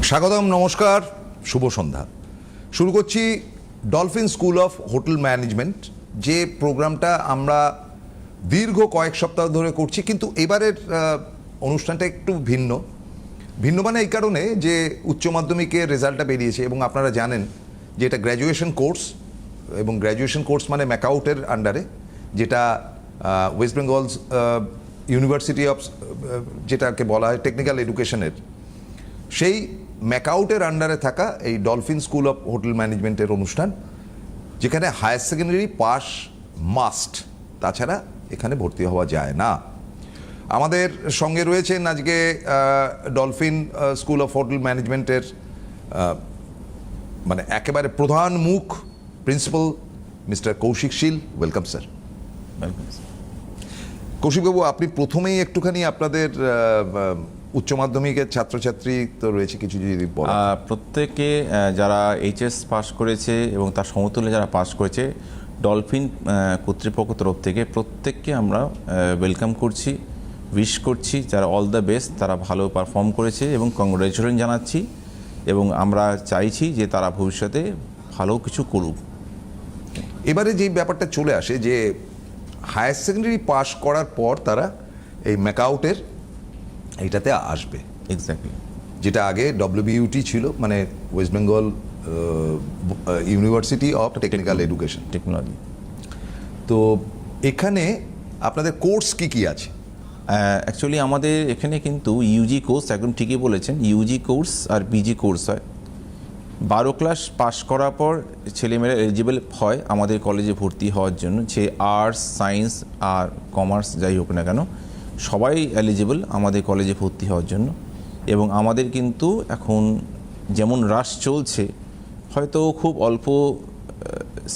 স্বাগতম, নমস্কার, শুভ সন্ধ্যা। শুরু করছি dolphin school of hotel management, যে প্রোগ্রামটা আমরা দীর্ঘ কয়েক সপ্তাহ ধরে করছি, কিন্তু এবারের অনুষ্ঠানটা একটু ভিন্ন মানে এই কারণে যে উচ্চ মাধ্যমিকের রেজাল্টটা বেরিয়েছে এবং আপনারা জানেন যে এটা গ্র্যাজুয়েশন কোর্স, এবং গ্র্যাজুয়েশন কোর্স মানে ম্যাকাউটের আন্ডারে, যেটা ওয়েস্ট বেঙ্গল ইউনিভার্সিটি অফ, যেটাকে বলা হয় টেকনিক্যাল এডুকেশনের, সেই ম্যাকাউটের আন্ডারে থাকা এই ডলফিন স্কুল অফ হোটেল ম্যানেজমেন্টের অনুষ্ঠান, যেখানে হায়ার সেকেন্ডারি পাস মাস্ট, তাছাড়া এখানে ভর্তি হওয়া যায় না। আমাদের সঙ্গে রয়েছেন আজকে ডলফিন স্কুল অফ হোটেল ম্যানেজমেন্টের মানে একেবারে প্রধান মুখ, principal mister Kaushik Sheel. Welcome sir. Welcome. কৌশিকবাবু, আপনি প্রথমেই একটুখানি আপনাদের উচ্চ মাধ্যমিকের ছাত্রছাত্রী তো রয়েছে, কিছু যদি বলেন। প্রত্যেকে যারা এইচএস পাস করেছে এবং তার সমতুল্য যারা পাস করেছে, ডলফিন কর্তৃপক্ষ তরফ থেকে প্রত্যেককে আমরা ওয়েলকাম করছি, উইশ করছি, যারা অল দ্য বেস্ট, তারা ভালো পারফর্ম করেছে এবং কংগ্রেচুলেশন জানাচ্ছি, এবং আমরা চাইছি যে তারা ভবিষ্যতে ভালো কিছু করুক। এবারে যে ব্যাপারটা চলে আসে যে হায়ার সেকেন্ডারি পাস করার পর তারা এই ম্যাকাউটের এইটাতে আসবে, এক্স্যাক্টলি, যেটা আগে ডব্লিউবিইউটি ছিল, মানে West Bengal university of technical education technology. তো এখানে আপনাদের কোর্স কি কি আছে? অ্যাকচুয়ালি আমাদের এখানে কিন্তু ইউজি কোর্স, একদম ঠিকই বলেছেন, ইউজি কোর্স আর পিজি কোর্স হয়। 12 ক্লাস পাস করার পর ছেলেমেয়েরা এলিজিবল হয় আমাদের কলেজে ভর্তি হওয়ার জন্য। যে আর্টস, সায়েন্স আর কমার্স যাই হোক না কেন, সবাই এলিজিবল আমাদের কলেজে ভর্তি হওয়ার জন্য। এবং আমাদের কিন্তু এখন যেমন রাশ চলছে, হয়তো খুব অল্প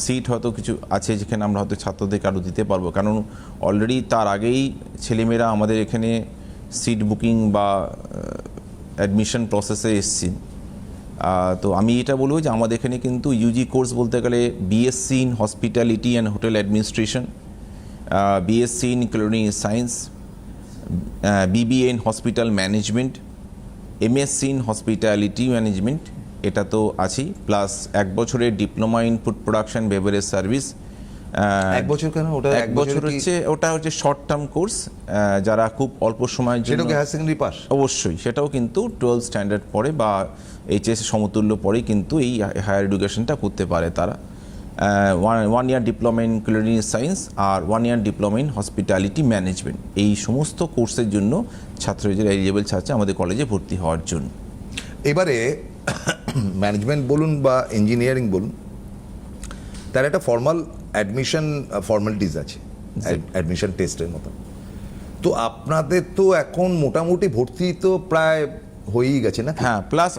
সিট হয়তো কিছু আছে যেখানে আমরা হয়তো ছাত্রদেরকে আরও দিতে পারবো, কারণ অলরেডি তার আগেই ছেলেমেয়েরা আমাদের এখানে সিট বুকিং বা অ্যাডমিশন প্রসেসে এসছি। তো আমি এটা বলবো যে আমাদের এখানে কিন্তু ইউজি কোর্স বলতে গেলে BSc in hospitality and hotel administration, BSc in culinary science, BBA in hospital management, MSc in hospitality management, এটা তো আছেই, প্লাস 1 বছরের diploma in food production beverage service. 1 বছর কেন? ওটা 1 বছর হচ্ছে, ওটা হচ্ছে শর্ট টার্ম কোর্স, যারা খুব অল্প সময়ের জন্য। সেটাকে হায়ার সেকেন্ডারি পাস? অবশ্যই, সেটাও কিন্তু 12 স্ট্যান্ডার্ড পরে বা এইচএস সমতুল্য পরে কিন্তু এই হায়ার এডুকেশনটা করতে পারে তারা। 1 year diploma in culinary science আর 1 year diploma in hospitality management, এই সমস্ত কোর্সের জন্য ছাত্রদের এলিজিবল আছে আমাদের কলেজে ভর্তি হওয়ার জন্য। এবারে ম্যানেজমেন্ট বলুন বা ইঞ্জিনিয়ারিং বলুন, তার একটা ফর্মাল অ্যাডমিশন ফর্মালিটিস আছে, অ্যাডমিশন টেস্টের মতো। তো আপনাদের তো এখন মোটামুটি ভর্তি তো প্রায় হয়েই গেছে না? হ্যাঁ, প্লাস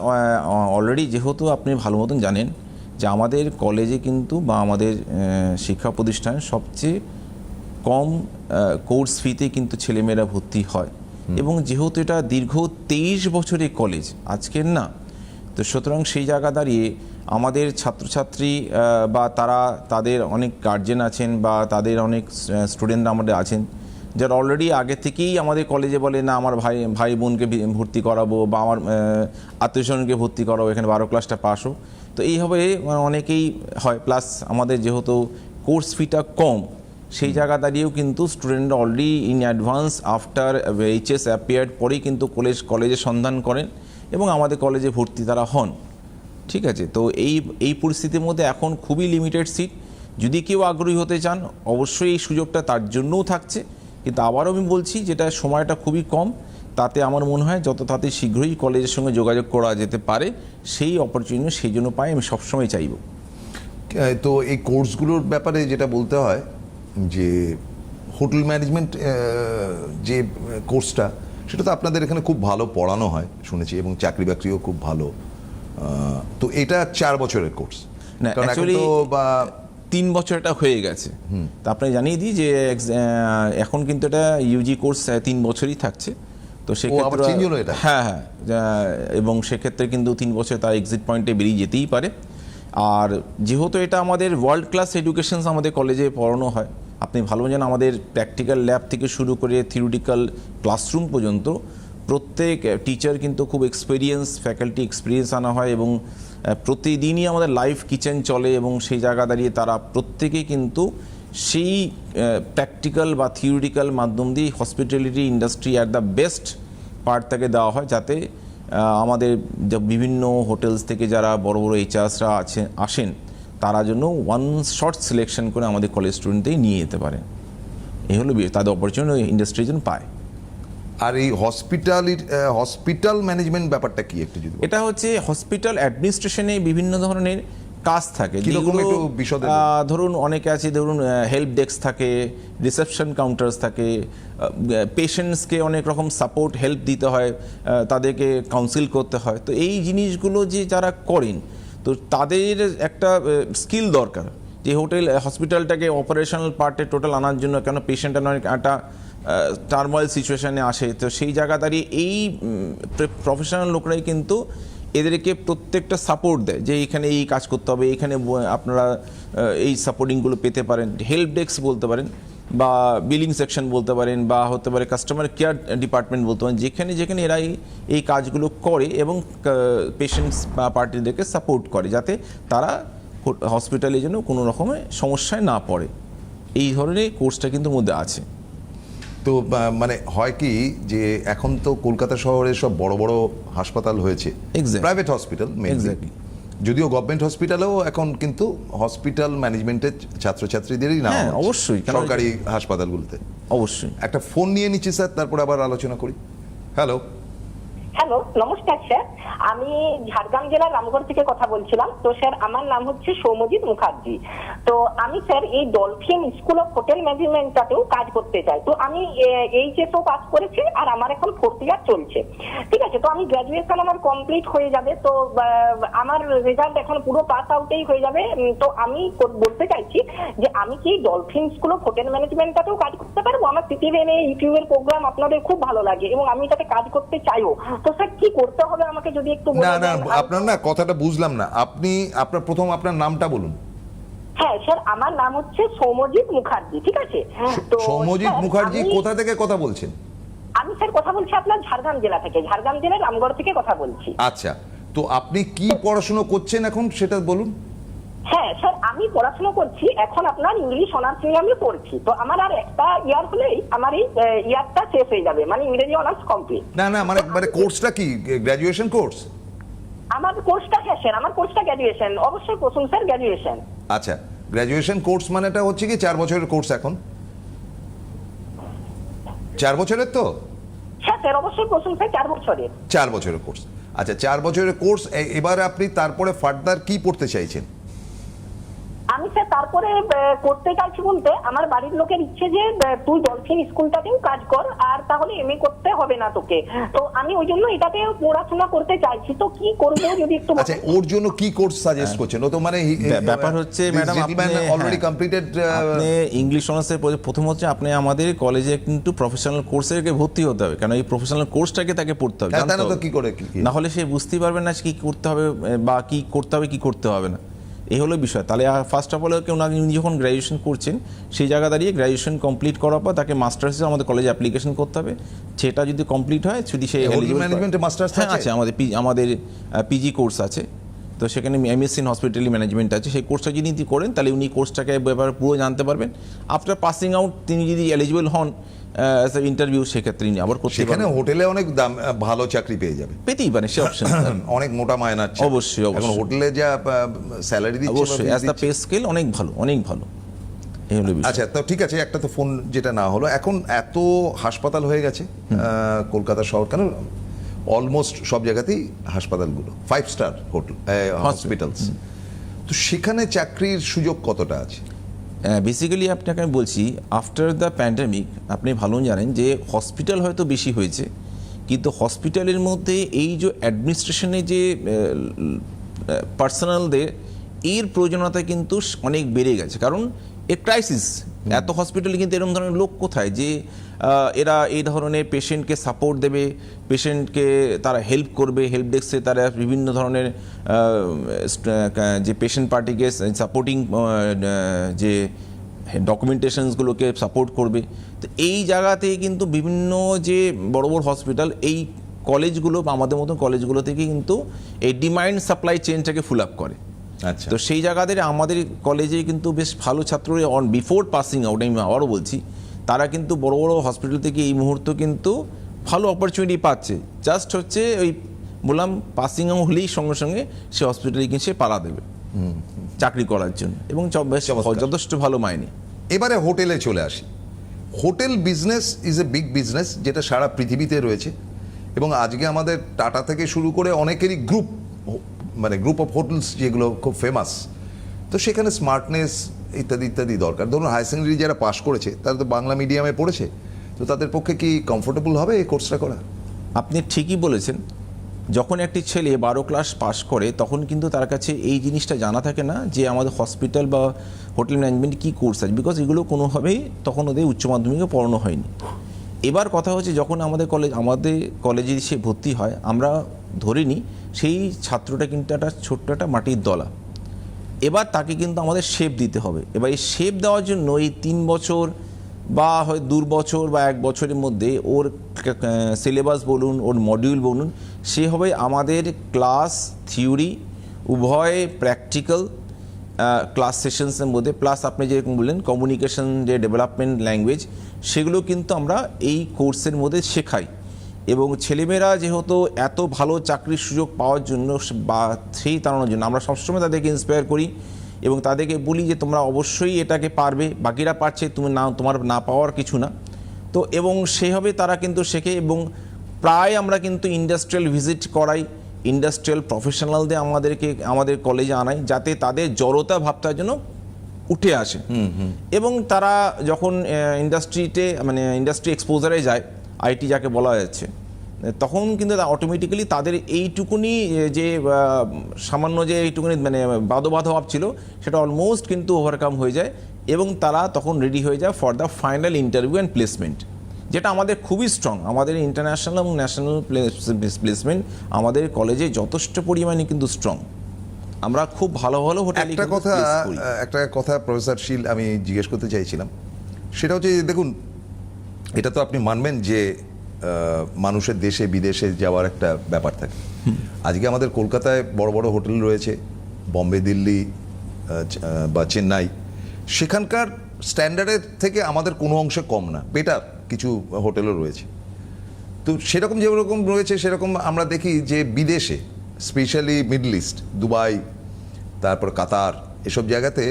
অলরেডি যেহেতু আপনি ভালো মতন জানেন যে আমাদের কলেজে কিন্তু বা আমাদের শিক্ষা প্রতিষ্ঠানে সবচেয়ে কম কোর্স ফিতে কিন্তু ছেলেমেয়েরা ভর্তি হয়, এবং যেহেতু এটা দীর্ঘ 23 বছরের কলেজ, আজকের না, তো সুতরাং সেই জায়গা দাঁড়িয়ে আমাদের ছাত্রছাত্রী বা তাদের অনেক গার্জেন আছেন বা তাদের অনেক স্টুডেন্টরা আমাদের আছেন যারা অলরেডি আগে থেকেই আমাদের কলেজে বলে না আমার ভাই বোনকে ভর্তি করাবো বা আমার আত্মীয়স্বজনকে ভর্তি করাবো, এখানে 12 ক্লাসটা পাস হোক। তো এইভাবে অনেকেই হয়, প্লাস আমাদের যেহেতু কোর্স ফিটা কম, সেই জায়গা দাঁড়িয়েও কিন্তু স্টুডেন্টরা already in advance after HS appeared পরেই কিন্তু কলেজের সন্ধান করেন এবং আমাদের কলেজে ভর্তি তারা হন। ঠিক আছে, তো এই পরিস্থিতির মধ্যে এখন খুবই লিমিটেড সিট। যদি কেউ আগ্রহী হতে চান, অবশ্যই এই সুযোগটা তার জন্যও থাকছে, কিন্তু আবারও আমি বলছি যেটা সময়টা খুবই কম, তাতে আমার মনে হয় যত তাড়াতাড়ি শীঘ্রই কলেজের সঙ্গে যোগাযোগ করা যেতে পারে, সেই অপরচুনিটি সেই জন্য পাই, আমি সবসময় চাইব। তো এই কোর্সগুলোর ব্যাপারে যেটা বলতে হয় যে হোটেল ম্যানেজমেন্ট যে কোর্সটা, সেটা তো আপনাদের এখানে খুব ভালো পড়ানো হয় শুনেছি, এবং চাকরি বাকরিও খুব ভালো। তো এটা 4 বছরের কোর্স না, অ্যাকচুয়ালি 3 বছর এটা হয়ে গেছে। তা আপনাকে জানিয়ে দিই যে এখন কিন্তু এটা ইউজি কোর্স 3 বছরই থাকছে। তো সেক্ষেত্রে হ্যাঁ, এবং সেক্ষেত্রে কিন্তু 3 বছর তার এক্সিট পয়েন্টে বেরিয়ে যেতেই পারে। আর যেহেতু এটা আমাদের ওয়ার্ল্ড ক্লাস এডুকেশন আমাদের কলেজে পড়ানো হয়, আপনি ভালো জানেন আমাদের প্র্যাকটিক্যাল ল্যাব থেকে শুরু করে থিওরিটিক্যাল ক্লাসরুম পর্যন্ত প্রত্যেক টিচার কিন্তু খুব ফ্যাকাল্টি এক্সপিরিয়েন্স আনা হয়, এবং প্রতিদিনই আমাদের লাইভ কিচেন চলে, এবং সেই জায়গা দাঁড়িয়ে তারা প্রত্যেকেই কিন্তু সেই প্র্যাকটিক্যাল বা থিওরিটিক্যাল মাধ্যম দিয়ে hospitality industry at the best part তাকে দেওয়া হয়, যাতে আমাদের বিভিন্ন হোটেলস থেকে যারা বড় বড় এইচআরসরা আসেন তারা জন্য ওয়ান শর্ট সিলেকশন করে আমাদের কলেজ স্টুডেন্টই নিয়ে যেতে পারে। এই হলো তাদের অপরচুনিটি ইন্ডাস্ট্রির জন্য পায়। আর এই হসপিটাল ম্যানেজমেন্ট ব্যাপারটা কি একটু যদি বলেন? এটা হচ্ছে হসপিটাল অ্যাডমিনিস্ট্রেশনে বিভিন্ন ধরনের কাজ থাকে, কিরকম যেগুলো একটু বিশদে ধরুন অনেকে আছে, ধরুন হেল্প ডেস্ক থাকে, রিসেপশন কাউন্টার্স থাকে, পেশেন্টসকে অনেক রকম সাপোর্ট হেল্প দিতে হয়, তাদেরকে কাউন্সিল করতে হয়। তো এই জিনিসগুলো যে যারা করেন, তো তাদের একটা স্কিল দরকার যে হসপিটালটাকে অপারেশনাল পার্টে টোটাল আনার জন্য, কেন পেশেন্ট অনেক একটা টার্মোয়াল সিচুয়েশনে আসে, তো সেই জায়গা দাঁড়িয়ে এই প্রফেশনাল লোকরাই কিন্তু এদেরকে প্রত্যেকটা সাপোর্ট দেয় যে এখানে এই কাজ করতে হবে, এখানে আপনারা এই সাপোর্টিংগুলো পেতে পারেন। হেল্প ডেস্ক বলতে পারেন, বা বিলিং সেকশন বলতে পারেন, বা হতে পারে কাস্টমার কেয়ার ডিপার্টমেন্ট বলতে পারেন, যেখানে যেখানে এরা এই কাজগুলো করে এবং পেশেন্টস বা পার্টিদেরকে সাপোর্ট করে, যাতে তারা হসপিটালের জন্য কোনো রকমের সমস্যায় না পড়ে। এই ধরনের কোর্সটা কিন্তু মধ্যে আছে। তো মানে হয় কি যে এখন তো কলকাতা শহরে সব বড় বড় হাসপাতাল হয়েছে, Exactly. Private hospital, Exactly. যদিও গভর্নমেন্ট হসপিটালেও এখন কিন্তু হসপিটাল ম্যানেজমেন্টের ছাত্রছাত্রীদেরই না, হ্যাঁ, অবশ্যই, কেন সরকারি হাসপাতালগুলোতে। অবশ্যই। একটা ফোন নিয়ে নিচ্ছি স্যার, তারপর আবার আলোচনা করি। হ্যালো, হ্যালো, নমস্কার স্যার। আমি ঝাড়গ্রাম জেলার রামগড় থেকে কথা বলছিলাম। তো স্যার, আমার নাম হচ্ছে সৌম্যজিৎ মুখার্জি। তো আমি স্যার এই ডলফিন স্কুল অফ হোটেল ম্যানেজমেন্টটাতেও কাজ করতে চাই। তো আমি এইচএসও পাস করেছি, আর আমার এখন 4th ইয়ার চলছে। ঠিক আছে, তো আমি গ্র্যাজুয়েশন আমার কমপ্লিট হয়ে যাবে, তো আমার রেজাল্ট এখন পুরো পাস আউটেই হয়ে যাবে। তো আমি বলতে চাইছি যে আমি কি ডলফিন স্কুল অফ হোটেল ম্যানেজমেন্টটাতেও কাজ করতে পারবো? আমার সিটিভিএন ইউটিউবের প্রোগ্রাম আপনাদের খুব ভালো লাগে এবং আমি এটাতে কাজ করতে চাইও। তো স্যার কি করতে হবে আমাকে যদি একটু না বলে না, দেন। আপনার না কথাটা বুঝলাম না। আপনি প্রথম আপনার নামটা বলুন। হ্যাঁ স্যার, আমার নাম হচ্ছে সৌম্যজিৎ মুখার্জি। ঠিক আছে, তো সৌম্যজিৎ স্যার, মুখার্জি আমি- কোথা থেকে কথা বলছেন? আমি স্যার কথা বলছি আপনার ঝাড়গ্রাম জেলা থেকে, ঝাড়গ্রাম জেলার রামগড় থেকে কথা বলছি। আচ্ছা, তো আপনি কি পড়াশোনা করছেন এখন সেটা বলুন। হ্যাঁ স্যার, আমি পড়াশোনা করছি এখন আপনার ইংলিশ অনার্স নিয়ে আমি পড়ছি। তো আমার আর একটা ইয়ার হলেই আমার এই ইয়ারটা শেষ হয়ে যাবে, মানে ইংরেজি অনার্স কমপ্লিট। না না, মানে কোর্সটা কি গ্র্যাজুয়েশন কোর্স? আমার কোর্সটা, হ্যাঁ স্যার, আমার কোর্সটা গ্র্যাজুয়েশন। অবশ্যই প্রথম স্যার গ্র্যাজুয়েশন। আচ্ছা, গ্র্যাজুয়েশন কোর্স মানেটা হচ্ছে কি 4 বছরের কোর্স? এখন 4 বছরের তো? হ্যাঁ স্যার, অবশ্যই প্রথম স্যার 4 বছরের। 4 বছরের কোর্স। আচ্ছা, 4 বছরের কোর্স। এবার আপনি তারপরে ফার্দার কি পড়তে চাইছেন? আমি স্যার তারপরে করতে চাইছি বলতে, আমার বাড়ির লোকের ইচ্ছে যে তুই ডলফিন স্কুলটাতেও কাজ কর, আর তাহলে এমএ করতে হবে না তোকে। তো আমি ওই জন্য এটাতে পড়াশোনা করতে চাইছি। তো কি করবো যদি একটু আচ্ছা, ওর জন্য কি কোর্স সাজেস্ট করছেন? ও তো মানে ব্যাপার হচ্ছে ম্যাডাম, অলরেডি কমপ্লিটেড। আপনি ইংলিশ অনার্সের প্রথম হচ্ছে আপনি আমাদের কলেজে কিন্তু প্রফেশনাল কোর্সে ভর্তি হতে হবে, কারণ এই প্রফেশনাল কোর্সটাকে তাকে পড়তে হবে, জানতে হবে। কি করে না হলে সে বুঝতেই পারবে না কি করতে হবে বা কি করতে হবে কি করতে হবে না। এই হলো বিষয়। তাহলে ফার্স্ট অফ অল কেউ না, যখন গ্র্যাজুয়েশন করছেন সেই জায়গা দাঁড়িয়ে গ্র্যাজুয়েশন কমপ্লিট করার পর তাকে মাস্টার্সে আমাদের কলেজে অ্যাপ্লিকেশন করতে হবে। সেটা যদি কমপ্লিট হয়, যদি সে ম্যানেজমেন্টে মাস্টার্স আছে, আমাদের পিজি কোর্স আছে, তো সেখানে এমএসসি ইন হসপিটালিটি ম্যানেজমেন্ট আছে। সেই কোর্সটা যদি করেন তাহলে উনি কোর্সটাকে ব্যাপারে পুরো জানতে পারবেন। আফটার পাসিং আউট তিনি যদি এলিজিবল হন ইন্টারভিউ, সেক্ষেত্রে তিনি আবার করতে সেখানে পারবেন। হোটেলে অনেক ভালো চাকরি পেয়ে যাবে, পেতেই পারে, সে অপশন অনেক মোটা মায়না আছে। অবশ্যই, এখন অবশ্যই। হোটেলে যা স্যালারি দিচ্ছে, অবশ্যই অ্যাজ দ্য পে স্কেল অনেক ভালো, অনেক ভালো। এই হলো বিষয়। আচ্ছা, তো ঠিক আছে, একটা তো ফোন যেটা না হলো। এখন এত হাসপাতাল হয়ে গেছে কলকাতা শহর, কেন অলমোস্ট সব জায়গাতেই হাসপাতালগুলো 5 স্টার হোটেল হসপিটালস, তো সেখানে চাকরির সুযোগ কতটা আছে? বেসিক্যালি আপনাকে আমি বলছি, আফটার দ্য প্যান্ডেমিক আপনি ভালো জানেন যে হসপিটাল হয়তো বেশি হয়েছে, কিন্তু হসপিটালের মধ্যে এই যে অ্যাডমিনিস্ট্রেশনে যে পার্সোনালদের এর প্রয়োজনীয়তা কিন্তু অনেক বেড়ে গেছে, কারণ এর ক্রাইসিস। এত হসপিটালে কিন্তু এরকম ধরনের লোক কোথায় যে এরা এই ধরনের পেশেন্টকে সাপোর্ট দেবে, পেশেন্টকে তারা হেল্প করবে, হেল্প ডেস্কে তারা বিভিন্ন ধরনের যে পেশেন্ট পার্টিকে সাপোর্টিং যে ডকুমেন্টেশনসগুলোকে সাপোর্ট করবে। তো এই জায়গাতে কিন্তু বিভিন্ন যে বড় বড় হসপিটাল, এই কলেজগুলো বা আমাদের মতন কলেজগুলো থেকে কিন্তু এই ডিমান্ড সাপ্লাই চেনটাকে ফুল আপ করে। আচ্ছা, তো সেই জায়গাতে আমাদের কলেজে কিন্তু বেশ ভালো ছাত্র অন বিফোর পাসিং আউট, আমি আবারও বলছি, তারা কিন্তু বড় বড় হসপিটাল থেকে এই মুহূর্তে কিন্তু ভালো অপরচুনিটি পাচ্ছে। জাস্ট হচ্ছে ওই বললাম পাসিং আউট হলেই সঙ্গে সঙ্গে সে হসপিটালে গিয়ে সে পাড়া দেবে চাকরি করার জন্য, এবং বেশ চমৎকার। যথেষ্ট ভালো মাইনে। এবারে হোটেলে চলে আসি। Hotel business is a big business, যেটা সারা পৃথিবীতে রয়েছে, এবং আজকে আমাদের টাটা থেকে শুরু করে অনেকেরই গ্রুপ, মানে গ্রুপ অফ হোটেলস যেগুলো খুব ফেমাস, তো সেখানে স্মার্টনেস ইত্যাদি ইত্যাদি দরকার। ধরুন হায়ার সেকেন্ডারি যারা পাশ করেছে তারা তো বাংলা মিডিয়ামে পড়েছে, তো তাদের পক্ষে কি কমফোর্টেবল হবে এই কোর্সটা করা? আপনি ঠিকই বলেছেন, যখন একটি ছেলে 12 ক্লাস পাশ করে তখন কিন্তু তার কাছে এই জিনিসটা জানা থাকে না যে আমাদের হসপিটাল বা হোটেল ম্যানেজমেন্ট কী কোর্স আছে, বিকজ এগুলো কোনোভাবেই তখন ওদের উচ্চ মাধ্যমিকে পড়ানো হয়নি। এবার কথা হচ্ছে যখন আমাদের কলেজে সে ভর্তি হয়, আমরা ধরে নিই সেই ছাত্রটা কিন্তু একটা ছোট্ট একটা মাটির দলা। এবার তাকে কিন্তু আমাদের শেপ দিতে হবে। এবার এই শেপ দেওয়ার জন্য এই 3 বছর বা হয় 2 বছর বা 1 বছরের মধ্যে ওর সিলেবাস বলুন, ওর মডিউল বলুন, সে হবে আমাদের ক্লাস থিওরি উভয় প্র্যাকটিক্যাল ক্লাস সেশনসের মধ্যে, প্লাস আপনি যেরকম বললেন কমিউনিকেশন যে ডেভেলপমেন্ট ল্যাঙ্গুয়েজ, সেগুলো কিন্তু আমরা এই কোর্সের মধ্যে শেখাই। এবং ছেলেমেয়েরা যেহেতু এত ভালো চাকরির সুযোগ পাওয়ার জন্য বা সেই তাড়ানোর জন্য আমরা সবসময় তাদেরকে ইন্সপায়ার করি এবং তাদেরকে বলি যে তোমরা অবশ্যই এটাকে পারবে, বাকিরা পারছে, তুমি না, তোমার না পাওয়ার কিছু না। তো এবং সেইভাবে তারা কিন্তু শেখে, এবং প্রায় আমরা কিন্তু ইন্ডাস্ট্রিয়াল ভিজিট করাই, ইন্ডাস্ট্রিয়াল প্রফেশনালদের আমাদের কলেজে আনাই, যাতে তাদের জড়তা ভাবটার জন্য উঠে আসে। এবং তারা যখন ইন্ডাস্ট্রিতে মানে ইন্ডাস্ট্রি এক্সপোজারে যায়, আইটি যাকে বলা যাচ্ছে, তখন কিন্তু অটোমেটিক্যালি তাদের এইটুকুনি যে সামান্য যে এইটুকুনি মানে বাধা ছিল সেটা অলমোস্ট কিন্তু ওভারকাম হয়ে যায়, এবং তারা তখন রেডি হয়ে যায় for the final interview and placement, যেটা আমাদের খুবই স্ট্রং। আমাদের ইন্টারন্যাশনাল এবং ন্যাশনাল প্লেসমেন্ট আমাদের কলেজে যথেষ্ট পরিমাণে কিন্তু স্ট্রং। আমরা খুব ভালো ভালো হোটেল। একটা কথা প্রফেসর শীল আমি জিজ্ঞেস করতে চাইছিলাম, সেটা হচ্ছে যে দেখুন, এটা তো আপনি মানবেন যে মানুষের দেশে বিদেশে যাওয়ার একটা ব্যাপার থাকে। আজকে আমাদের কলকাতায় বড় বড় হোটেল রয়েছে, বম্বে, দিল্লি বা চেন্নাই, সেখানকার স্ট্যান্ডার্ডের থেকে আমাদের কোনো অংশে কম না, বেটার কিছু হোটেলও রয়েছে। তো সেরকম যেরকম রয়েছে সেরকম আমরা দেখি যে বিদেশে, স্পেশালি মিডল ইস্ট, দুবাই, তারপর কাতার, এসব জায়গাতে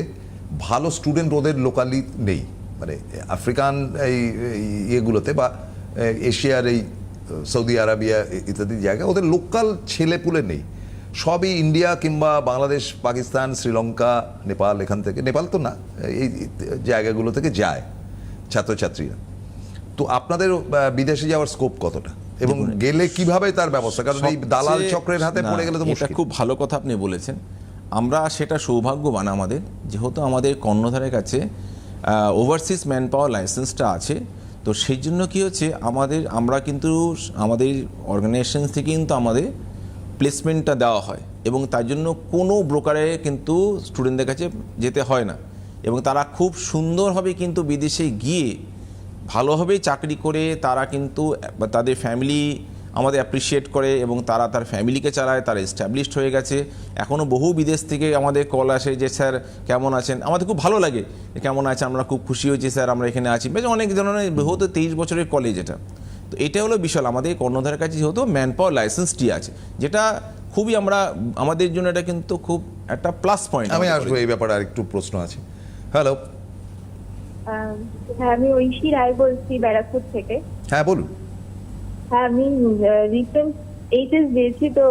ভালো স্টুডেন্ট ওদের লোকালি নেই। মানে আফ্রিকান এই ইয়েগুলোতে বা এশিয়ার এই সৌদি আরবিয়া ইত্যাদি জায়গায় ওদের লোকাল ছেলেপুলে নেই, সবই ইন্ডিয়া কিংবা বাংলাদেশ, পাকিস্তান, শ্রীলঙ্কা, নেপাল, এখান থেকে, নেপাল তো না, এই জায়গাগুলো থেকে যায় ছাত্রছাত্রীরা। তো আপনাদের বিদেশে যাওয়ার স্কোপ কতটা, এবং গেলে কিভাবে তার ব্যবস্থা? কারণ এই দালাল চক্রের হাতে পড়ে গেলে তো এটা মুশকিল। খুব ভালো কথা আপনি বলেছেন। আমরা সেটা সৌভাগ্যবান আমাদের, যেহেতু আমাদের কর্ণধারের কাছে ওভারসিজ ম্যান পাওয়ার লাইসেন্সটা আছে। তো সেই জন্য কী হচ্ছে, আমরা কিন্তু আমাদের অর্গানাইজেশন থেকে কিন্তু আমাদের প্লেসমেন্টটা দেওয়া হয়, এবং তার জন্য কোনো ব্রোকারে কিন্তু স্টুডেন্টদের কাছে যেতে হয় না, এবং তারা খুব সুন্দরভাবে কিন্তু বিদেশে গিয়ে ভালোভাবে চাকরি করে তারা কিন্তু তাদের ফ্যামিলি আমাদের অ্যাপ্রিসিয়েট করে, এবং তারা তার ফ্যামিলিকে চালায়, তারা এস্টাবলিশড হয়ে গেছে। এখনও বহু বিদেশ থেকে আমাদের কল আসে যে স্যার কেমন আছেন, আমাদের খুব ভালো লাগে কেমন আছে, আমরা খুব খুশি হয়েছি স্যার আমরা এখানে আছি। বেশ অনেক ধরনের, যেহেতু 23 বছরের কলেজ এটা, তো এটা হলো বিশাল। আমাদের কর্ণধারের কাছে যেহেতু ম্যান পাওয়ার লাইসেন্সটি আছে, যেটা খুবই আমাদের জন্য এটা কিন্তু খুব একটা প্লাস পয়েন্ট। আমি আসবো এই ব্যাপারে, আর একটু প্রশ্ন আছে। হ্যালো, হ্যাঁ, আমি ঐশী রায় বলছি ব্যারাকপুর থেকে। হ্যাঁ বলুন। হ্যাঁ, আমি রিসেন্ট এইচএস দিয়েছি, তো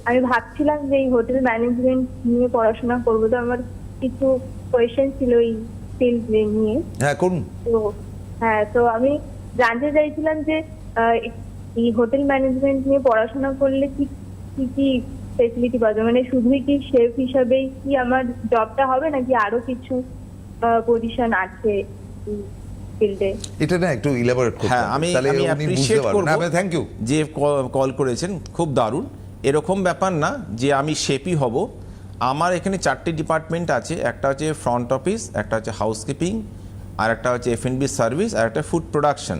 আমি ভাবছিলাম যে এই হোটেল ম্যানেজমেন্ট নিয়ে পড়াশোনা করবো। তো আমার কিছু কোয়েশ্চেন ছিল এই ফিল্ড নিয়ে। হ্যাঁ করুন। তো হ্যাঁ, তো আমি জানতে চাইছিলাম যে এই হোটেল ম্যানেজমেন্ট নিয়ে পড়াশোনা করলে কি কি ফেসিলিটি পাওয়া যায়, মানে শুধুই কি শেফ হিসাবেই কি আমার জবটা হবে, নাকি আরো কিছু পজিশন আছে ফিল্ডে? এটা না একটু ইলাবোরেট করতে হ্যাঁ, আমি অ্যাপ্রিশিয়েট করব থ্যাংক ইউ যে কল করেছেন, খুব দারুণ। এরকম ব্যাপার না যে আমি শেফই হব। আমার এখানে 4টে ডিপার্টমেন্ট আছে, একটা হচ্ছে ফ্রন্ট অফিস, একটা হচ্ছে হাউসকিপিং, আর একটা হচ্ছে F&B সার্ভিস, আর একটা ফুড প্রোডাকশন।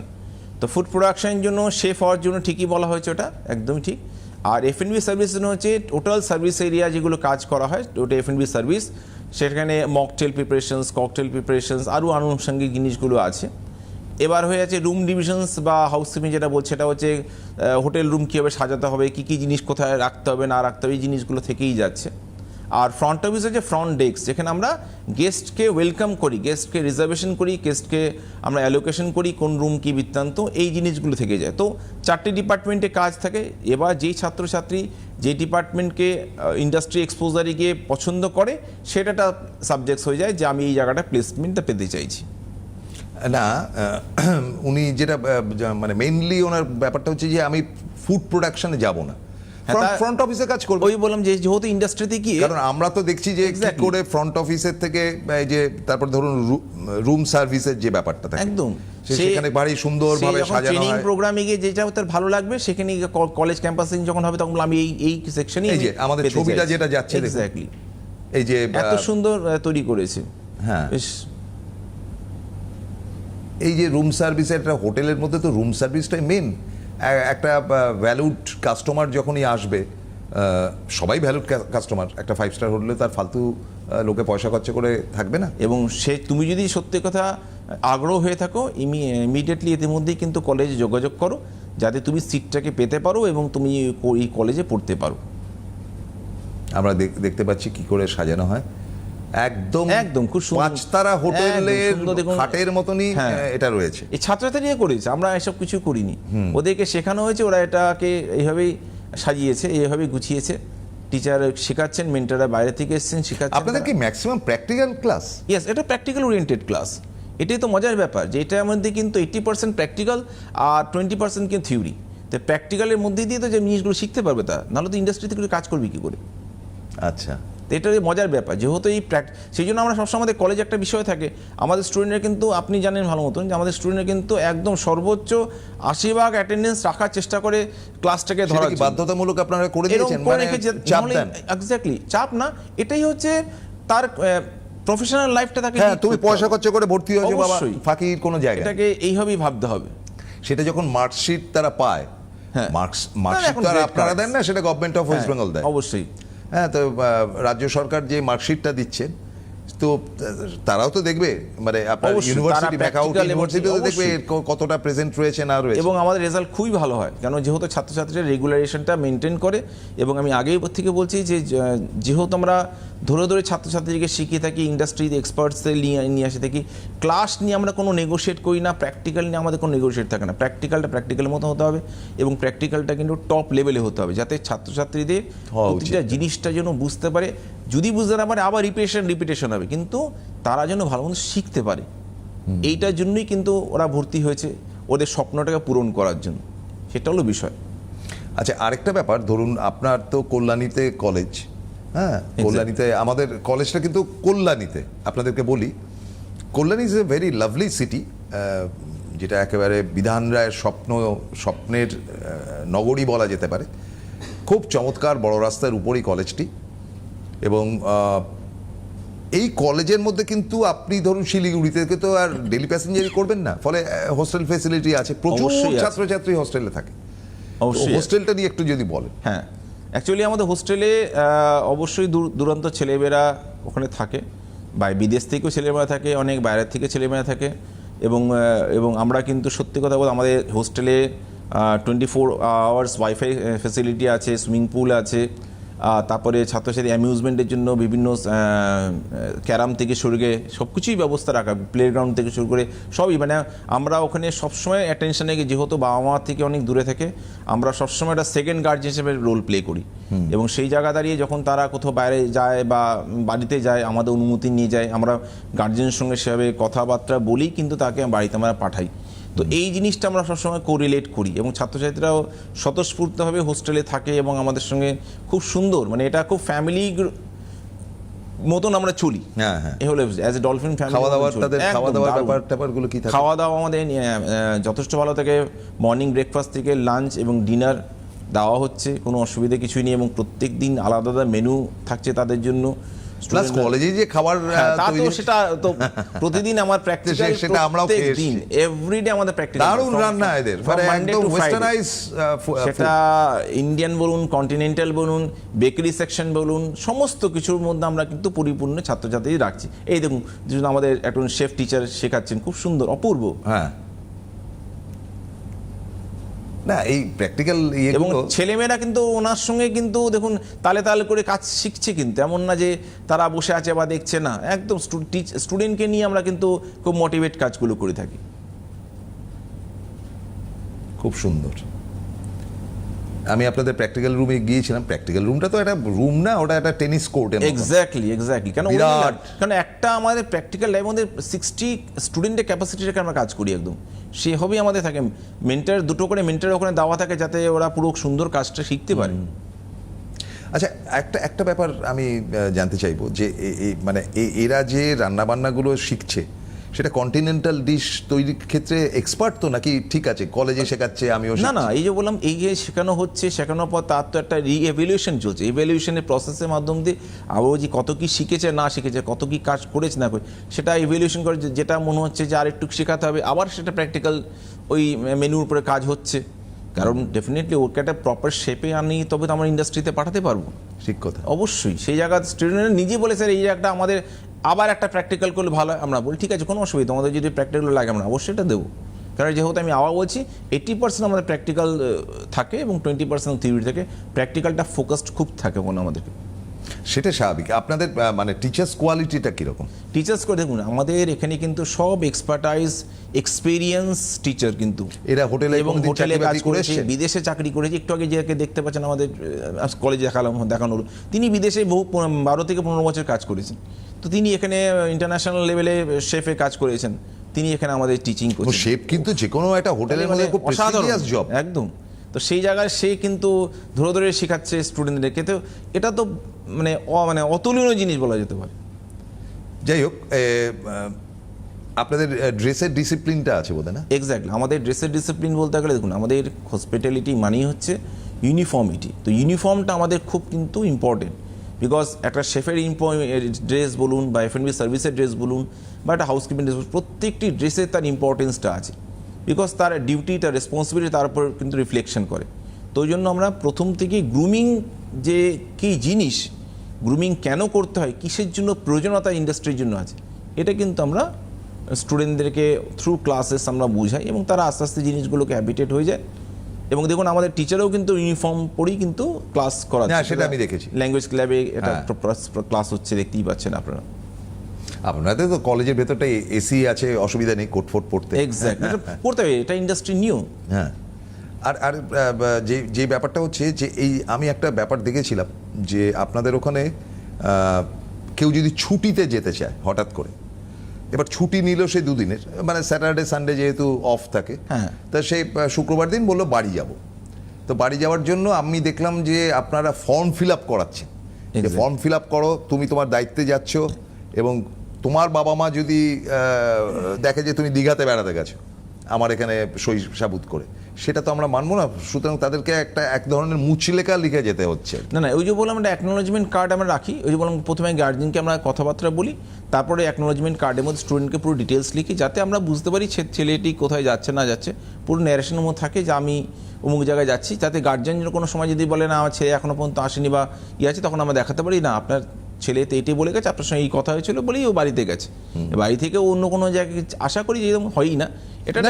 তো ফুড প্রোডাকশনের জন্য শেফ হওয়ার জন্য ঠিকই বলা হয়েছে, ওটা একদমই ঠিক। আর F&B সার্ভিস জন্য হচ্ছে টোটাল সার্ভিস এরিয়া যেগুলো কাজ করা হয় ওটা F&B সার্ভিস। সেখানে মকটেল প্রিপারেশনস, ককটেল প্রিপারেশনস, আরও আনুষঙ্গিক জিনিসগুলো আছে। এবার হয়ে আছে রুম ডিভিশনস বা হাউসকিপিং যেটা বলছে, সেটা হচ্ছে হোটেল রুম কীভাবে সাজাতে হবে, কী কী জিনিস কোথায় রাখতে হবে না রাখতে হবে, এই জিনিসগুলো থেকেই যাচ্ছে। আর ফ্রন্ট অফিস হচ্ছে ফ্রন্ট ডেস্ক, যেখানে আমরা গেস্টকে ওয়েলকাম করি, গেস্টকে রিজার্ভেশন করি, গেস্টকে আমরা অ্যালোকেশন করি, কোন রুম কী বৃত্তান্ত, এই জিনিসগুলো থেকে যায়। তো 4টে ডিপার্টমেন্টে কাজ থাকে। এবার যেই ছাত্রছাত্রী যে ডিপার্টমেন্টকে ইন্ডাস্ট্রি এক্সপোজারে গিয়ে পছন্দ করে, সেটা সাবজেক্টস হয়ে যায় যে আমি এই জায়গাটা প্লেসমেন্টটা পেতে চাইছি। না, উনি যেটা মানে মেইনলি ওনার ব্যাপারটা হচ্ছে যে আমি ফুড প্রোডাকশনে যাব না, ফ্রন্ট অফিসে কাজ করবো। ওই বললাম যে যেহেতু ইন্ডাস্ট্রিতে গিয়ে, কারণ আমরা তো দেখছি যে কি করে ফ্রন্ট অফিসের থেকে এই যে তারপর ধরুন রুম সার্ভিসের যে ব্যাপারটা থাকে, একদম সেখানে বাড়ি সুন্দরভাবে সাজানো ট্রেনিং হয়। প্রোগ্রামে গিয়ে যেটা তার ভালো লাগবে, সেখানে কলেজ ক্যাম্পাসিং যখন হবে তখন আমি এই সেকশনে, এই যে আমাদের ছবিটা যেটা যাচ্ছে, এক্স্যাক্টলি এই যে এত সুন্দর তৈরি করেছে। হ্যাঁ, বেশ। এই যে রুম সার্ভিস, একটা হোটেলের মধ্যে তো রুম সার্ভিসটাই মেন। একটা ভ্যালুড কাস্টমার যখনই আসবে, সবাই ভ্যালুড কাস্টমার, একটা 5 স্টার হোটেলে তার ফালতু লোকে পয়সা খরচা করে থাকবে না। এবং সে তুমি যদি সত্যি কথা আগ্রহ হয়ে থাকো, ইমিডিয়েটলি এর মধ্যেই কিন্তু কলেজে যোগাযোগ করো, যাতে তুমি সিটটাকে পেতে পারো এবং তুমি এই কলেজে পড়তে পারো। আমরা দেখতে পাচ্ছি কি করে সাজানো হয়, একদম একদম খুব সুন্দর 5 তারা হোটেলের দেখুন, খাটের মতনই এটা রয়েছে। এই ছাত্রছাত্রীরা করেছে, আমরা এসব কিছু করিনি। ওদেরকে শেখানো হয়েছে, ওরা এটাকে এইভাবেই সাজিয়েছে, এইভাবেই গুছিয়েছে। টিচার শেখাচ্ছেন, মেন্টররা বাইরে থেকে এসেছেন শেখাচ্ছেন। আপনাদের কি ম্যাক্সিমাম প্র্যাকটিক্যাল ক্লাস? ইয়েস, এটা প্র্যাকটিক্যাল ওরিয়েন্টেড ক্লাস। এটাই তো মজার ব্যাপার যে এটার মধ্যে কিন্তু 80% প্র্যাকটিক্যাল আর 20% কিন্তু থিওরি। তো প্র্যাকটিক্যালের মধ্যে দিয়ে তো যে জিনিসগুলো শিখতে পারবে, তা নাহলে তো ইন্ডাস্ট্রিতে কিছু কাজ করবি কী করে। আচ্ছা, তো এটা মজার ব্যাপার, যেহেতু এই সেই জন্য আমরা সবসময় আমাদের কলেজে একটা বিষয় থাকে, আমাদের স্টুডেন্টরা কিন্তু, আপনি জানেন ভালো মতন যে আমাদের স্টুডেন্টরা কিন্তু একদম সর্বোচ্চ 80% অ্যাটেন্ডেন্স রাখার চেষ্টা করে ক্লাসটাকে ধরার জন্য। বাধ্যতামূলক আপনারা করে দিয়েছেন, মানে চাপ দেন? এক্স্যাক্টলি, চাপ না, এটাই হচ্ছে তার প্রফেশনাল লাইফটা তাকে। হ্যাঁ, তুমি পয়সা খরচা করে ভর্তি হয়েছো বাবা, অবশ্যই। ফাঁকির কোনো জায়গা এটাকে এইভাবেই ভাবতে হবে। সেটা যখন মার্কশিট তারা পায়, হ্যাঁ, মার্কশিট তো আর আপনারা দেন না, সেটা গভর্নমেন্ট অফ ওয়েস্ট বেঙ্গল দেয়। অবশ্যই। হ্যাঁ, তো রাজ্য সরকার যে মার্কশিটটা দিচ্ছেন, তো তারাও তো দেখবে, মানে আপনার অবশ্যই, ইউনিভার্সিটি তারা ব্যাকআউট practical ইউনিভার্সিটিও এবং দেখবে কতটা প্রেজেন্ট রয়েছে না রয়েছে। এবং আমাদের রেজাল্ট খুবই ভালো হয়, কেন যেহেতু ছাত্রছাত্রীরা রেগুলারেশনটা মেনটেন করে। এবং আমি আগেই থেকে বলছি যে যেহেতু আমরা ধরে ধরে ছাত্রছাত্রীকে শিখিয়ে থাকি, ইন্ডাস্ট্রিতে এক্সপার্টসদের নিয়ে আসে থাকি, ক্লাস নিয়ে আমরা কোনো নেগোশিয়েট করি না, প্র্যাকটিক্যাল নিয়ে আমাদের কোনো নেগোশিয়েট থাকে না। প্র্যাকটিক্যালটা প্র্যাকটিক্যালের মতো হতে হবে, এবং প্র্যাকটিক্যালটা কিন্তু টপ লেভেলে হতে হবে, যাতে ছাত্রছাত্রীদের প্রতিটা জিনিসটা যেন বুঝতে পারে। যদি বুঝতে না পারে আবার রিপিটেশন হবে, কিন্তু তারা যেন ভালো মতো শিখতে পারে। এইটার জন্যই কিন্তু ওরা ভর্তি হয়েছে, ওদের স্বপ্নটাকে পূরণ করার জন্য। সেটা হলো বিষয়। আচ্ছা, আরেকটা ব্যাপার, ধরুন আপনার তো কল্যাণীতে কলেজ, হ্যাঁ, কল্যাণীতে আমাদের কলেজটা কিন্তু কল্যাণীতে, আপনাদেরকে বলি, Kalyani is a very lovely city, যেটা একেবারে বিধান রায়ের স্বপ্নের নগরী বলা যেতে পারে। খুব চমৎকার, বড় রাস্তার উপরই কলেজটি। এবং এই কলেজের মধ্যে কিন্তু আপনি ধরুন শিলিগুড়ি থেকে তো আর ডেলি প্যাসেঞ্জারি করবেন না, ফলে হোস্টেল ফেসিলিটি আছে, প্রচুর ছাত্রছাত্রী হোস্টেলে থাকে। অবশ্যই, হোস্টেলটা নিয়ে একটু যদি বলেন। হ্যাঁ, অ্যাকচুয়ালি আমাদের হোস্টেলে অবশ্যই দূরান্ত ছেলেমেয়েরা ওখানে থাকে, বা বিদেশ থেকেও ছেলেমেয়েরা থাকে, অনেক বাইরের থেকে ছেলেমেয়েরা থাকে। এবং আমরা কিন্তু সত্যি কথা বলতে আমাদের হোস্টেলে 24 আওয়ার্স ওয়াইফাই ফেসিলিটি আছে, সুইমিং পুল আছে, তারপরে ছাত্রছাত্রী অ্যামিউজমেন্টের জন্য বিভিন্ন ক্যারাম থেকে শুরু করে সব কিছুই ব্যবস্থা রাখা, প্লেগ্রাউন্ড থেকে শুরু করে সবই। মানে আমরা ওখানে সবসময় অ্যাটেনশনে গিয়ে, যেহেতু বাবা মা থেকে অনেক দূরে থাকে, আমরা সবসময় একটা সেকেন্ড গার্জিয়ান হিসেবে রোল প্লে করি। এবং সেই জায়গা দাঁড়িয়ে যখন তারা কোথাও বাইরে যায় বা বাড়িতে যায়, আমাদের অনুমতি নিয়ে যায়, আমরা গার্জিয়ানের সঙ্গে সেভাবে কথাবার্তা বলি, কিন্তু তাকে বাড়িতে আমরা পাঠাই। তো এই জিনিসটা আমরা সবসময় কোরিলেট করি, এবং ছাত্রছাত্রীরাও স্বতঃস্ফূর্তভাবে হোস্টেলে থাকে এবং আমাদের সঙ্গে খুব সুন্দর, মানে এটা খুব ফ্যামিলি মতন আমরা চলি। হ্যাঁ, হ্যাঁ, এ হলো অ্যাজ এ ডলফিন ফ্যামিলি। খাওয়া দাওয়ার ব্যাপারগুলো কি থাকে? খাওয়া দাওয়া আমাদের যথেষ্ট ভালো থাকে। মর্নিং ব্রেকফাস্ট থেকে লাঞ্চ এবং ডিনার দেওয়া হচ্ছে, কোনো অসুবিধা কিছুই নেই। এবং প্রত্যেক দিন আলাদা আলাদা মেনু থাকছে তাদের জন্য। প্লাস কলেজে যে খাবার তা তো তৈরি, সেটা তো প্রতিদিন আমার প্র্যাকটিক্যাল, সেটা আমরাও খেয়ে দিন এভরিডে আমাদের প্র্যাকটিক্যাল, দারুণ রান্না এদের, মানে একদম ওয়েস্টার্নাইজ সেটা ইন্ডিয়ান বলুন, কন্টিনেন্টাল বলুন, বেকারি সেকশন বলুন, সমস্ত কিছুর মধ্যে আমরা কিন্তু পরিপূর্ণ ছাত্রছাত্রী রাখছি। এই দেখুন, যেমন আমাদের একজন শেফ টিচার শেখাচ্ছেন, খুব সুন্দর, অপূর্ব। হ্যাঁ, না এই প্র্যাকটিক্যাল এবং ইয়েগুলো ছেলেমেয়েরা কিন্তু ওনার সঙ্গে কিন্তু দেখুন তালে তালে করে কাজ শিখছে, কিন্তু এমন না যে তারা বসে আছে বা দেখছে না, একদম স্টুডেন্টকে নিয়ে আমরা কিন্তু খুব মোটিভেট কাজগুলো করে থাকি। খুব সুন্দর। আমি আপনাদের প্র্যাকটিক্যাল রুমে গিয়েছিলাম, প্র্যাকটিক্যাল রুমটা তো একটা রুম না, ওটা একটা টেনিস কোর্টের মতো। এক্স্যাক্টলি কেন বিরাট। কারণ একটা আমাদের প্র্যাকটিক্যাল লাইফের মধ্যে 60 স্টুডেন্টের ক্যাপাসিটি রেখে আমরা কাজ করি একদম। সেভাবেই আমাদের থাকে মেন্টার, দুটো করে মেন্টার ওখানে দেওয়া থাকে যাতে ওরা পুরো সুন্দর কাজটা শিখতে পারে। আচ্ছা, একটা ব্যাপার আমি জানতে চাইবো যে মানে এরা যে রান্নাবান্নাগুলো শিখছে সেটা কন্টিনেন্টাল ডিশ তৈরির ক্ষেত্রে এক্সপার্ট তো, নাকি ঠিক আছে কলেজে শেখাচ্ছে আমিও না না, এই যে বললাম, এই যে শেখানো হচ্ছে, শেখানোর পর তার তো একটা রিএভ্যালুয়েশন চলছে। ইভ্যালুয়েশনের প্রসেসের মাধ্যম দিয়ে আরও যে কত কি শিখেছে না শিখেছে, কত কি কাজ করেছে না করে, সেটা ইভ্যালুয়েশন করে, যেটা মনে হচ্ছে যে আর একটু শেখাতে হবে, আবার সেটা প্র্যাকটিক্যাল ওই মেনুর উপরে কাজ হচ্ছে। কারণ ডেফিনেটলি ওকে একটা প্রপার শেপে আনি, তবে তো আমরা ইন্ডাস্ট্রিতে পাঠাতে পারবো। ঠিক কথা। অবশ্যই সেই জায়গা স্টুডেন্টরা নিজে বলে, স্যার এই জায়গাটা আমাদের আবার একটা প্র্যাকটিক্যাল করলে ভালো হয়। আমরা বলি ঠিক আছে, কোনো অসুবিধা, তোমাদের যদি প্র্যাকটিক্যাল লাগে আমরা অবশ্যই এটা দেবো। কারণ যেহেতু আমি আবার বলছি 80% আমাদের প্র্যাকটিক্যাল থাকে এবং 20% থিওরি থাকে, প্র্যাকটিক্যালটা ফোকাসড খুব থাকে মনে আমাদেরকে। সেটা স্বাভাবিক। আপনাদের মানে টিচার্স কোয়ালিটিটা কীরকম? টিচার্স করে দেখুন, আমাদের এখানে কিন্তু সব এক্সপার্টাইজ এক্সপিরিয়েন্স টিচার, কিন্তু এরা হোটেলে এবং কোনোদিন হোটেলে চাকরি কাজ বাকরি করেছে, করেছেন? বিদেশে চাকরি করেছে। একটু আগে যাকে দেখতে পাচ্ছেন আমাদের কলেজে দেখানো হলো, তিনি বিদেশে বহু 12 থেকে 15 বছর কাজ করেছেন। তো তিনি এখানে ইন্টারন্যাশনাল লেভেলে শেফে কাজ করেছেন, তিনি এখানে আমাদের টিচিং করছেন। শেফ কিন্তু যে কোনো একটা হোটেলের মধ্যে খুব প্রেস্টিজিয়াস জব একদম। তো সেই জায়গায় সে কিন্তু ধরে ধরে শেখাচ্ছে স্টুডেন্টদেরকে, তো এটা তো মানে অতুলনীয় জিনিস বলা যেতে পারে। যাই হোক, আপনাদের ড্রেসের ডিসিপ্লিনটা আছে বোধহয় না? এক্স্যাক্টলি, আমাদের ড্রেসের ডিসিপ্লিন বলতে গেলে দেখুন, আমাদের হসপিটালিটি মানেই হচ্ছে ইউনিফর্মিটি। তো ইউনিফর্মটা আমাদের খুব কিন্তু ইম্পর্টেন্ট, বিকজ একটা শেফের ড্রেস বলুন বা F&B সার্ভিসের ড্রেস বলুন বা একটা হাউসকিপিং ড্রেস, প্রত্যেকটি ড্রেসের তার ইম্পর্টেন্সটা আছে, বিকজ তার ডিউটি, তার রেসপন্সিবিলিটি তার উপর কিন্তু রিফ্লেকশন করে। তো ওই জন্য আমরা প্রথম থেকেই গ্রুমিং যে কী জিনিস, গ্রুমিং কেন করতে হয়, কিসের জন্য প্রয়োজনীয়তা ইন্ডাস্ট্রির জন্য আছে, এটা কিন্তু আমরা স্টুডেন্টদেরকে থ্রু ক্লাসেস আমরা বোঝাই এবং তারা আস্তে আস্তে জিনিসগুলোকে হ্যাবিটেট হয়ে যায়। এবং দেখুন আমাদের টিচারও কিন্তু ইউনিফর্ম পরেই কিন্তু ক্লাস করাচ্ছে। হ্যাঁ, সেটা আমি দেখেছি। ল্যাঙ্গুয়েজ ক্লাবে এটা ক্লাস হচ্ছে, দেখতেই পাচ্ছেন আপনারা। আপনাদের তো কলেজের ভেতরটা এসি আছে, অসুবিধা নেই কোট ফোট পড়তে। এক্স্যাক্ট, পড়তে হবে, এটা ইন্ডাস্ট্রি নিয়ম। হ্যাঁ, আর যে ব্যাপারটা হচ্ছে যে আমি একটা ব্যাপার দেখেছিলাম যে আপনাদের ওখানে কেউ যদি ছুটিতে যেতে চায় হঠাৎ করে, এবার ছুটি নিল সে দুদিনের, মানে স্যাটারডে সানডে যেহেতু অফ থাকে, হ্যাঁ, তা সে শুক্রবার দিন বললো বাড়ি যাব। তো বাড়ি যাওয়ার জন্য আমি দেখলাম যে আপনারা ফর্ম ফিল আপ করাচ্ছেন, যে ফর্ম ফিল আপ করো, তুমি তোমার দায়িত্বে যাচ্ছ, এবং তোমার বাবা মা যদি দেখে যে তুমি দীঘাতে বেড়াতে গেছো আমার এখানে সই সাবুত করে, সেটা তো আমরা মানবো না। সুতরাং তাদেরকে এক ধরনের মুচলেখা লিখে যেতে হচ্ছে। না না, ওই যে বললাম একটা অ্যাকনোলজমেন্ট কার্ড আমরা রাখি। ওই যে বললাম প্রথমে গার্জিয়ানকে আমরা কথাবার্তা বলি, তারপরে অ্যাকনোলজমেন্ট কার্ডের মধ্যে স্টুডেন্টকে পুরো ডিটেলস লিখি, যাতে আমরা বুঝতে পারি ছেলেটি কোথায় যাচ্ছে না যাচ্ছে, পুরো ন্যারেশনের মধ্যে থাকে যে আমি অমুক জায়গায় যাচ্ছি, যাতে গার্জিয়ান কোনো সময় যদি বলে না আমার ছেলে এখনো পর্যন্ত আসেনি বা আছে, তখন আমরা দেখাতে পারি না আপনার ছেলে তো এটাই বলে গেছে, আপনার সঙ্গে এই কথা হয়েছিল বলেই ও বাড়িতে গেছে। বাড়ি থেকে অন্য কোনো জায়গায় আশা করি যে এরকম হয়ই না, এটা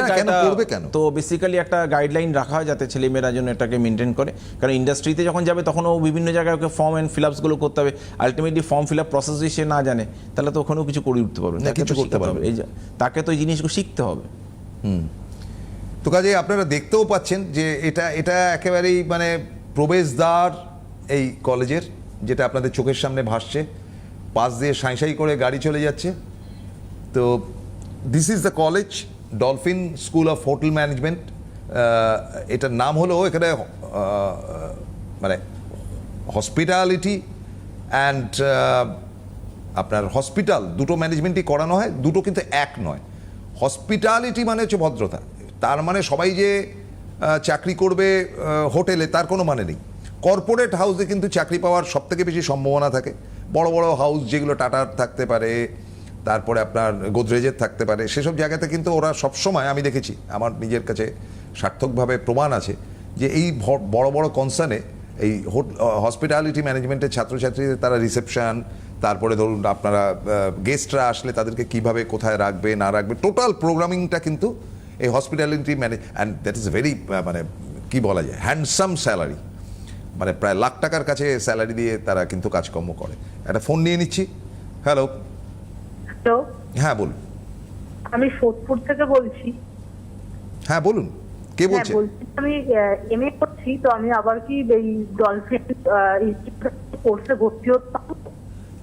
তো বেসিক্যালি একটা গাইডলাইন রাখা হয় যাতে ছেলেমেয়েরা জন্য এটাকে মেনটেন করে। কারণ ইন্ডাস্ট্রিতে যখন যাবে তখন ও বিভিন্ন জায়গায় ওকে ফর্ম অ্যান্ড ফিল আপসগুলো করতে হবে। Ultimately form fill up process যদি সে না জানে তাহলে তো ওখানেও কিছু করে উঠতে পারবে না, কিছু করতে পারবে, এই তাকে তো এই জিনিসগুলো শিখতে হবে। তো কাজে আপনারা দেখতেও পাচ্ছেন যে এটা একেবারেই মানে প্রবেশদ্বার এই কলেজের, যেটা আপনাদের চোখের সামনে ভাসছে, পাশ দিয়ে সাঁই করে গাড়ি চলে যাচ্ছে। তো this is the college, dolphin school of hotel management. এটার নাম হলো, এখানে মানে হসপিটালিটি অ্যান্ড আপনার হসপিটাল দুটো ম্যানেজমেন্টই করানো হয়, দুটো কিন্তু এক নয়। হসপিটালিটি মানে হচ্ছে ভদ্রতা, তার মানে সবাই যে চাকরি করবে হোটেলে তার কোনো মানে নেই। কর্পোরেট হাউসে কিন্তু চাকরি পাওয়ার সবথেকে বেশি সম্ভাবনা থাকে, বড় বড় হাউস যেগুলো টাটার থাকতে পারে, তারপরে আপনার গোদরেজের থাকতে পারে, সেসব জায়গাতে কিন্তু ওরা সবসময়, আমি দেখেছি আমার নিজের কাছে সার্থকভাবে প্রমাণ আছে যে এই বড় বড় কনসার্নে এই হসপিটালিটি ম্যানেজমেন্টের ছাত্রছাত্রীদের তারা রিসেপশন, তারপরে ধরুন আপনারা গেস্টরা আসলে তাদেরকে কিভাবে কোথায় রাখবে না রাখবে, টোটাল প্রোগ্রামিংটা কিন্তু এই hospitality and that is very মানে কি বলা যায় হ্যান্ডসাম স্যালারি, মানে প্রায় লাখ টাকার কাছে স্যালারি দিয়ে তারা কিন্তু কাজকর্ম করে। একটা ফোন নিয়ে নিচ্ছি। হ্যালো। তো হ্যাঁ বলুন। আমি সোদপুর থেকে বলছি। হ্যাঁ বলুন, কে হ্যাঁ বলছেন? বলছি, আমি এমএ করছি, তো আমি আবার কি এই ডলফিন কোর্সে ভর্তি হতে পারবো?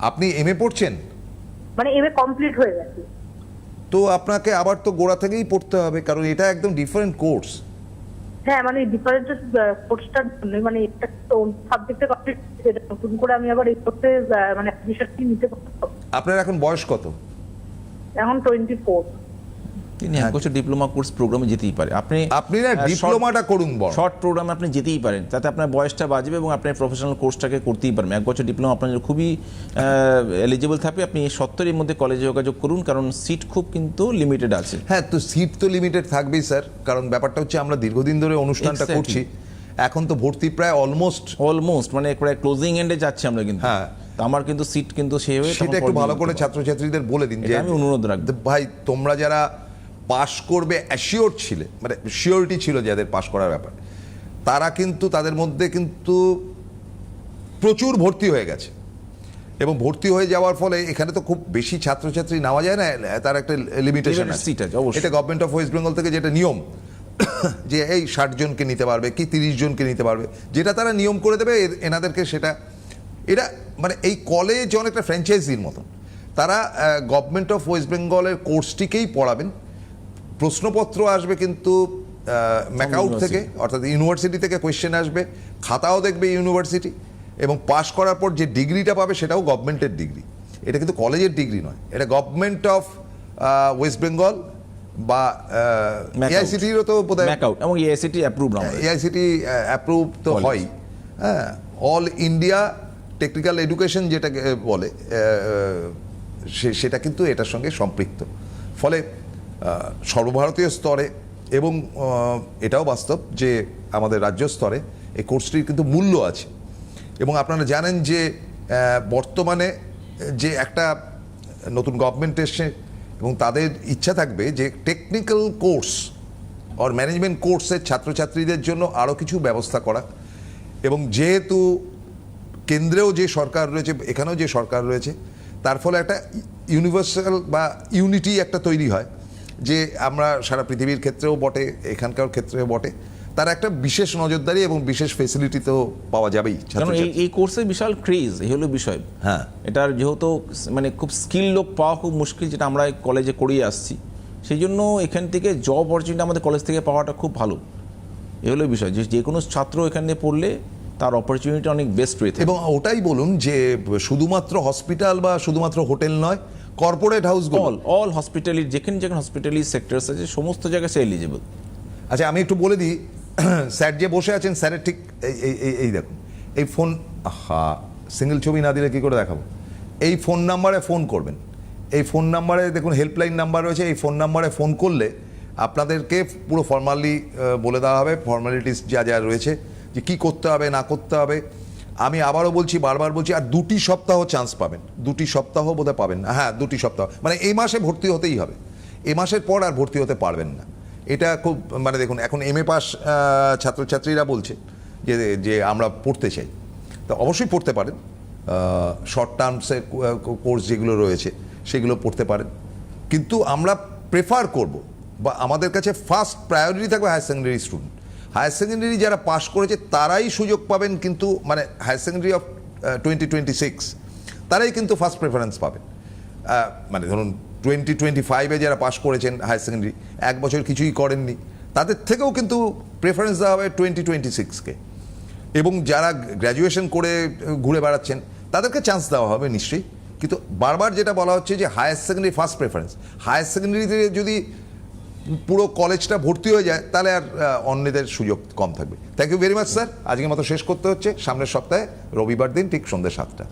আপনি এমএ পড়ছেন? মানে এমএ কমপ্লিট হয়ে গেছে। তো আপনাকে আবার তো গোড়া থেকেই পড়তে হবে, কারণ এটা একদম ডিফারেন্ট কোর্স। হ্যাঁ মানে ডিফারেন্ট কোর্সটার জন্য, মানে এটা তো সাবজেক্টে কমপ্লিট, নতুন করে আমি আবার এই করতে মানে অ্যাডমিশন নিতে পারবো? আপনার এখন বয়স কত? এখন 24। তিনি এক বছর ডিপ্লোমা কোর্স প্রোগ্রামে যেতেই পারে। আপনি না ডিপ্লোমাটা করুন বড়। শর্ট প্রোগ্রামে আপনি যেতেই পারেন, তাতে আপনার বয়সটা বাঁচবে এবং আপনি প্রফেশনাল কোর্সটাকে করতেই পারবেন। এক বছর ডিপ্লোমা আপনার জন্য খুবই এলিজিবল থাকবে। আপনি 70 এর মধ্যে কলেজে যোগাযোগ করুন, কারণ সিট খুব কিন্তু লিমিটেড আছে। হ্যাঁ, তো সিট তো লিমিটেড থাকবেই স্যার, কারণ ব্যাপারটা হচ্ছে আমরা দীর্ঘদিন ধরে অনুষ্ঠানটা Exactly. করছি, এখন তো ভর্তি প্রায় অলমোস্ট মানে প্রায় ক্লোজিং এন্ডে যাচ্ছি আমরা কিন্তু। হ্যাঁ। তো আমার কিন্তু সিট কিন্তু সেভাবে সেটা একটু ভালো করে ছাত্রছাত্রীদের বলে দিন যে এটা আমি অনুরোধ রাখবো। ভাই তোমরা যারা পাশ করবে অ্যাসিওর ছিলে, মানে শিওরিটি ছিল যাদের পাশ করার ব্যাপার, তারা কিন্তু তাদের মধ্যে কিন্তু প্রচুর ভর্তি হয়ে গেছে, এবং ভর্তি হয়ে যাওয়ার ফলে এখানে তো খুব বেশি ছাত্রছাত্রী নেওয়া যায় না, তার একটা লিমিটেশন Limited seat আছে, অবশ্যই। এটা গভর্নমেন্ট অফ ওয়েস্ট বেঙ্গল থেকে যেটা নিয়ম যে এই 60 জনকে নিতে পারবে কি 30 জনকে নিতে পারবে, যেটা তারা নিয়ম করে দেবে এনাদেরকে সেটা, এটা মানে এই কলেজ অনেকটা ফ্র্যাঞ্চাইজির মতন, তারা গভর্নমেন্ট অফ ওয়েস্ট বেঙ্গলের কোর্সটিকেই পড়াবেন। প্রশ্নপত্র আসবে কিন্তু ম্যাকআউট থেকে, অর্থাৎ ইউনিভার্সিটি থেকে কোয়েশ্চেন আসবে, খাতাও দেখবে ইউনিভার্সিটি, এবং পাশ করার পর যে ডিগ্রিটা পাবে সেটাও গভর্নমেন্টের ডিগ্রি। এটা কিন্তু কলেজের ডিগ্রি নয়, এটা গভর্নমেন্ট অফ ওয়েস্ট বেঙ্গল বা এআইসিটিরও তো বোধহয় ম্যাকআউট এবং এআইসিটি অ্যাপ্রুভ আমরা। এআইসিটি অ্যাপ্রুভ তো College. হয়। হ্যাঁ, অল ইন্ডিয়া টেকনিক্যাল এডুকেশন যেটাকে বলে সেটা কিন্তু এটার সঙ্গে সম্পৃক্ত। ফলে সর্বভারতীয় স্তরে এবং এটাও বাস্তব যে আমাদের রাজ্য স্তরে এই কোর্সটির কিন্তু মূল্য আছে। এবং আপনারা জানেন যে বর্তমানে যে একটা নতুন গভর্নমেন্ট এসছে এবং তাদের ইচ্ছা থাকবে যে টেকনিক্যাল কোর্স আর ম্যানেজমেন্ট কোর্সের ছাত্রছাত্রীদের জন্য আরও কিছু ব্যবস্থা করা। এবং যেহেতু কেন্দ্রেও যে সরকার রয়েছে, এখানেও যে সরকার রয়েছে, তার ফলে একটা ইউনিভার্সাল বা ইউনিটি একটা তৈরি হয়, যে আমরা সারা পৃথিবীর ক্ষেত্রেও বটে, এখানকার ক্ষেত্রেও বটে, তার একটা বিশেষ নজরদারি এবং বিশেষ ফেসিলিটি তো পাওয়া যাবেই। কারণ এই কোর্সে বিশাল ক্রেজ, এই হলো বিষয়। হ্যাঁ, এটার যেহেতু মানে খুব স্কিল লোক পাওয়া খুব মুশকিল, যেটা আমরা কলেজে করিয়ে আসছি, সেই জন্য এখান থেকে জব অপরচুনিটি আমাদের কলেজ থেকে পাওয়াটা খুব ভালো। এই হলো বিষয়, যে কোনো ছাত্র এখানে পড়লে তার অপরচুনিটি অনেক বেস্ট রয়েছে। এবং ওটাই বলুন যে শুধুমাত্র হসপিটাল বা শুধুমাত্র হোটেল নয়, কর্পোরেট হাউসগুলো, অল হসপিটালিটি, যেখানে হসপিটালিটি সেক্টরস আছে সমস্ত জায়গায় সে এলিজিবল। আচ্ছা আমি একটু বলে দিই, স্যার যে বসে আছেন, স্যারের ঠিক এই দেখুন এই ফোন, সিঙ্গেল ছবি না দিলে কী করে দেখাবো, এই ফোন নাম্বারে ফোন করবেন। এই ফোন নাম্বারে দেখুন হেল্পলাইন নাম্বার রয়েছে, এই ফোন নাম্বারে ফোন করলে আপনাদেরকে পুরো ফর্মালি বলে দেওয়া হবে, ফর্মালিটিস যা যা রয়েছে, যে কী করতে হবে না করতে হবে। আমি আবারও বলছি, বারবার বলছি, আর 2 সপ্তাহ চান্স পাবেন, 2 সপ্তাহ বোধহয় পাবেন না, হ্যাঁ 2 সপ্তাহ, মানে এই মাসে ভর্তি হতেই হবে, এই মাসের পর আর ভর্তি হতে পারবেন না। এটা খুব মানে দেখুন এখন এমএ পাস ছাত্রছাত্রীরা বলছে যে আমরা পড়তে চাই, তো অবশ্যই পড়তে পারেন, শর্ট টার্মসের কোর্স যেগুলো রয়েছে সেগুলো পড়তে পারেন, কিন্তু আমরা প্রেফার করব বা আমাদের কাছে ফার্স্ট প্রায়োরিটি থাকবে higher secondary student. Higher secondary যারা পাশ করেছে তারাই সুযোগ পাবেন, কিন্তু মানে হায়ার সেকেন্ডারি অফ 2026 তারাই কিন্তু ফার্স্ট প্রেফারেন্স পাবেন। মানে ধরুন 2025-এ যারা পাশ করেছেন হায়ার সেকেন্ডারি, 1 বছর কিছুই করেননি, তাদের থেকেও কিন্তু প্রেফারেন্স দেওয়া হবে 2026-কে। এবং যারা গ্র্যাজুয়েশন করে ঘুরে বেড়াচ্ছেন তাদেরকে চান্স দেওয়া হবে নিশ্চয়ই, কিন্তু বারবার যেটা বলা হচ্ছে যে higher secondary first preference. Higher সেকেন্ডারিতে যদি পুরো কলেজটা ভর্তি হয়ে যায় তাহলে আর অন্যদের সুযোগ কম থাকবে। Thank you very much sir, আজকের মতো শেষ করতে হচ্ছে। সামনের সপ্তাহে রবিবার দিন ঠিক সন্ধ্যে 7টা।